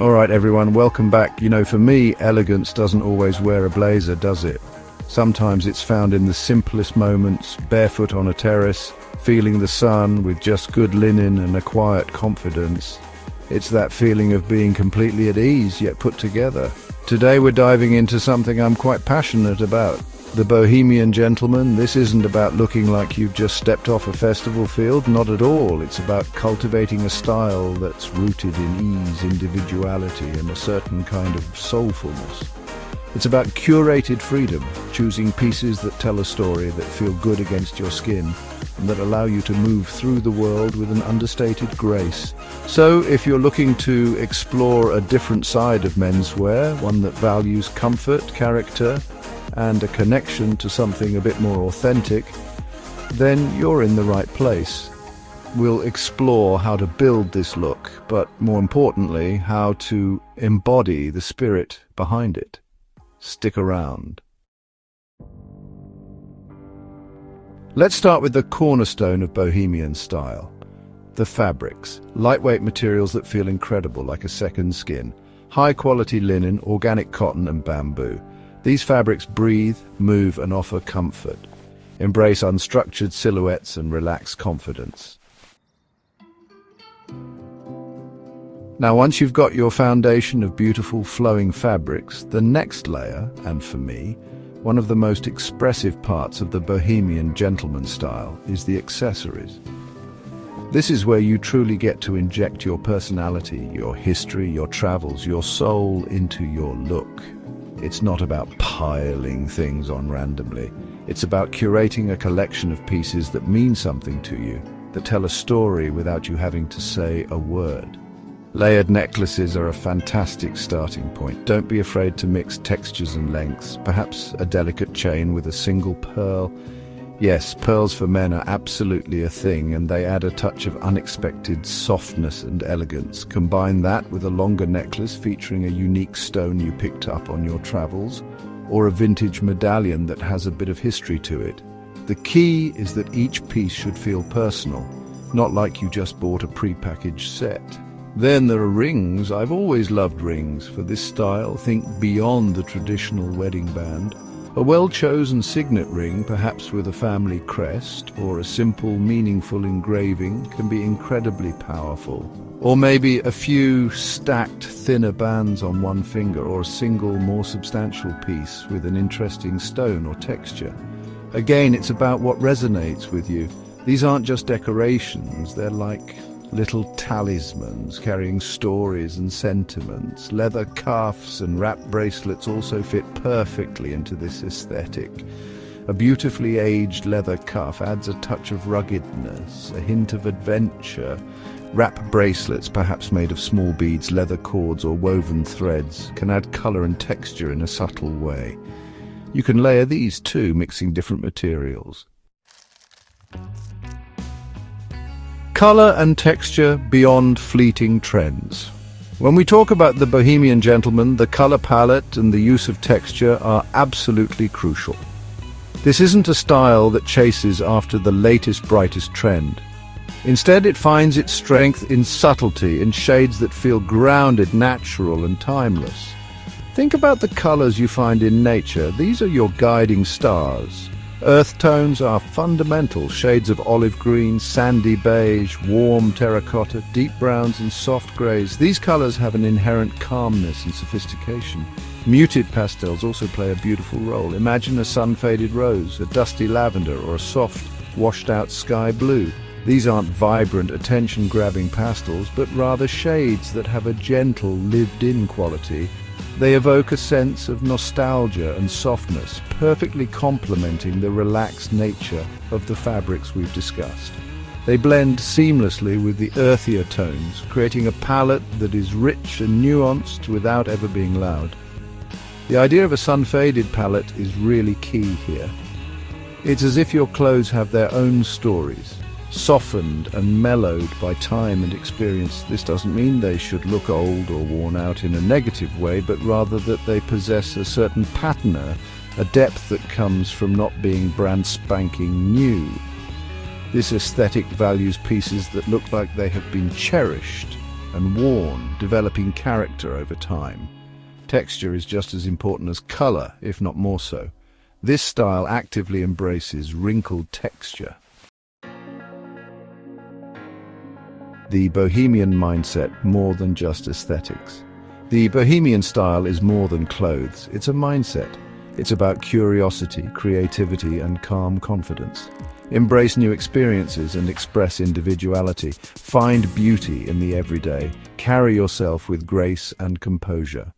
All right, everyone, welcome back. For me, elegance doesn't always wear a blazer, does it? Sometimes it's found in the simplest moments, barefoot on a terrace, feeling the sun with just good linen and a quiet confidence. It's that feeling of being completely at ease yet put together. Today we're diving into something I'm quite passionate about. The Bohemian Gentleman. This isn't about looking like you've just stepped off a festival field, not at all. It's about cultivating a style that's rooted in ease, individuality, and a certain kind of soulfulness. It's about curated freedom, choosing pieces that tell a story, that feel good against your skin, and that allow you to move through the world with an understated grace. So, if you're looking to explore a different side of menswear, one that values comfort, character, and a connection to something a bit more authentic, then you're in the right place. We'll explore how to build this look, but more importantly, how to embody the spirit behind it. Stick around. Let's start with the cornerstone of Bohemian style. The fabrics. Lightweight materials that feel incredible, like a second skin. High-quality linen, organic cotton and bamboo. These fabrics breathe, move and offer comfort. Embrace unstructured silhouettes and relax confidence. Now, once you've got your foundation of beautiful flowing fabrics, the next layer, and for me, one of the most expressive parts of the Bohemian gentleman style, is the accessories. This is where you truly get to inject your personality, your history, your travels, your soul into your look. It's not about piling things on randomly. It's about curating a collection of pieces that mean something to you, that tell a story without you having to say a word. Layered necklaces are a fantastic starting point. Don't be afraid to mix textures and lengths, perhaps a delicate chain with a single pearl. Yes, pearls for men are absolutely a thing, and they add a touch of unexpected softness and elegance. Combine that with a longer necklace featuring a unique stone you picked up on your travels, or a vintage medallion that has a bit of history to it. The key is that each piece should feel personal, not like you just bought a pre-packaged set. Then there are rings. I've always loved rings. For this style, think beyond the traditional wedding band. A well-chosen signet ring, perhaps with a family crest, or a simple, meaningful engraving, can be incredibly powerful. Or maybe a few stacked, thinner bands on one finger, or a single, more substantial piece with an interesting stone or texture. Again, it's about what resonates with you. These aren't just decorations, they're like little talismans carrying stories and sentiments. Leather cuffs and wrap bracelets also fit perfectly into this aesthetic. A beautifully aged leather cuff adds a touch of ruggedness, a hint of adventure. Wrap bracelets, perhaps made of small beads, leather cords or woven threads, can add color and texture in a subtle way. You can layer these too, mixing different materials. Color and texture beyond fleeting trends. When we talk about the Bohemian Gentleman, the color palette and the use of texture are absolutely crucial. This isn't a style that chases after the latest, brightest trend. Instead, it finds its strength in subtlety, in shades that feel grounded, natural, and timeless. Think about the colors you find in nature. These are your guiding stars. Earth tones are fundamental, shades of olive green, sandy beige, warm terracotta, deep browns and soft greys. These colors have an inherent calmness and sophistication. Muted pastels also play a beautiful role. Imagine a sun-faded rose, a dusty lavender, or a soft, washed-out sky blue. These aren't vibrant, attention-grabbing pastels, but rather shades that have a gentle, lived-in quality. They evoke a sense of nostalgia and softness, perfectly complementing the relaxed nature of the fabrics we've discussed. They blend seamlessly with the earthier tones, creating a palette that is rich and nuanced without ever being loud. The idea of a sun-faded palette is really key here. It's as if your clothes have their own stories, softened and mellowed by time and experience. This doesn't mean they should look old or worn out in a negative way, but rather that they possess a certain patina, a depth that comes from not being brand spanking new. This aesthetic values pieces that look like they have been cherished, and worn, developing character over time. Texture is just as important as color, if not more so. This style actively embraces wrinkled texture. The Bohemian Mindset, more than just aesthetics. The Bohemian style is more than clothes, it's a mindset. It's about curiosity, creativity, and calm confidence. Embrace new experiences and express individuality. Find beauty in the everyday. Carry yourself with grace and composure.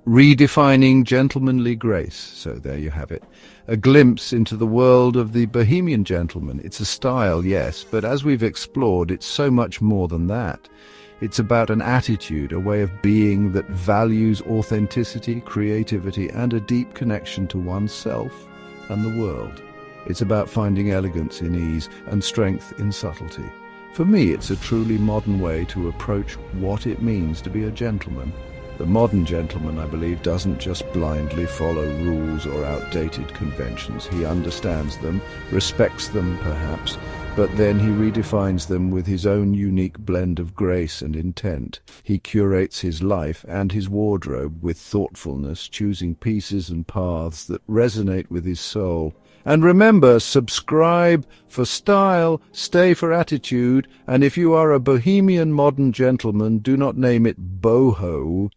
Redefining gentlemanly grace. So there you have it. A glimpse into the world of the Bohemian gentleman. It's a style, yes, but as we've explored, it's so much more than that. It's about an attitude, a way of being that values authenticity, creativity, and a deep connection to oneself and the world. It's about finding elegance in ease and strength in subtlety. For me, it's a truly modern way to approach what it means to be a gentleman. The modern gentleman, I believe, doesn't just blindly follow rules or outdated conventions. He understands them, respects them perhaps, but then he redefines them with his own unique blend of grace and intent. He curates his life and his wardrobe with thoughtfulness, choosing pieces and paths that resonate with his soul. And remember, subscribe for style, stay for attitude, and if you are a Bohemian modern gentleman, do not name it boho,